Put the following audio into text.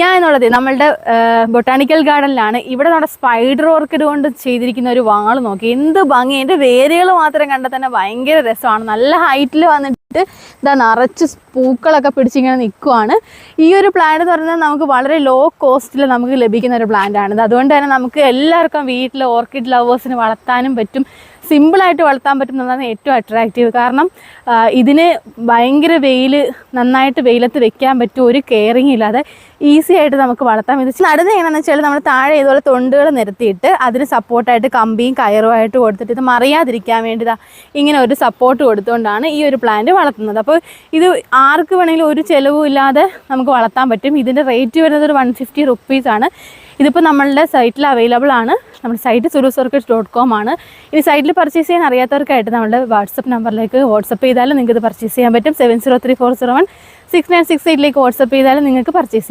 ഞാൻ എന്നുള്ളത് നമ്മളുടെ ബൊട്ടാണിക്കൽ ഗാർഡനിലാണ്. ഇവിടെ നമ്മുടെ സ്പൈഡർ ഓർക്കിഡ് കൊണ്ട് ചെയ്തിരിക്കുന്ന ഒരു വാള് നോക്കി, എന്ത് ഭംഗി. എൻ്റെ വേരുകൾ മാത്രം കണ്ടാൽ തന്നെ ഭയങ്കര രസമാണ്. നല്ല ഹൈറ്റിൽ വന്നിട്ട് ഇതാ നിറച്ച് പൂക്കളൊക്കെ പിടിച്ചിങ്ങനെ നിൽക്കുവാണ്. ഈ ഒരു പ്ലാന്റ് എന്ന് പറഞ്ഞാൽ നമുക്ക് വളരെ ലോ കോസ്റ്റിൽ നമുക്ക് ലഭിക്കുന്ന ഒരു പ്ലാന്റാണിത്. അതുകൊണ്ട് തന്നെ നമുക്ക് എല്ലാവർക്കും വീട്ടിൽ ഓർക്കിഡ് ലവേഴ്സിന് വളർത്താനും പറ്റും, സിമ്പിളായിട്ട് വളർത്താൻ പറ്റും എന്നതാണ് ഏറ്റവും അട്രാക്റ്റീവ്. കാരണം ഇതിന് ഭയങ്കര നന്നായിട്ട് വെയിലത്ത് വെക്കാൻ പറ്റും, ഒരു കെയറിങ് ഇല്ലാതെ ഈസി ആയിട്ട് നമുക്ക് വളർത്താം. ഇത് നടുന്നത് എങ്ങനെയാണെന്ന് വെച്ചാൽ നമ്മൾ താഴെ ഇതുപോലെ തൊണ്ടുകൾ നിരത്തിയിട്ട് അതിന് സപ്പോർട്ടായിട്ട് കമ്പിയും കയറുമായിട്ട് കൊടുത്തിട്ട് ഇത് മറിയാതിരിക്കാൻ വേണ്ടി ഇങ്ങനെ ഒരു സപ്പോർട്ട് കൊടുത്തുകൊണ്ടാണ് ഈ ഒരു പ്ലാന്റ് വളർത്തുന്നത്. അപ്പോൾ ഇത് ആർക്ക് വേണമെങ്കിലും ഒരു ചിലവും ഇല്ലാതെ നമുക്ക് വളർത്താൻ പറ്റും. ഇതിൻ്റെ റേറ്റ് വരുന്നത് ഒരു 150 റുപ്പീസാണ്. ഇതിപ്പോൾ നമ്മളുടെ സൈറ്റിൽ അവൈലബിൾ ആണ്. നമ്മുടെ സൈറ്റ് surusorchids.com ആണ്. ഇനി സൈറ്റിൽ പർച്ചേസ് ചെയ്യാൻ അറിയാത്തവർക്കായിട്ട് നമ്മുടെ വാട്സപ്പ് നമ്പറിലേക്ക് വാട്സപ്പ് ചെയ്താലും നിങ്ങൾക്ക് ഇത് പർച്ചേസ് ചെയ്യാൻ പറ്റും. 7034016968 വാട്സപ്പ് ചെയ്താലും നിങ്ങൾക്ക് പർച്ചേസ് ചെയ്യാം.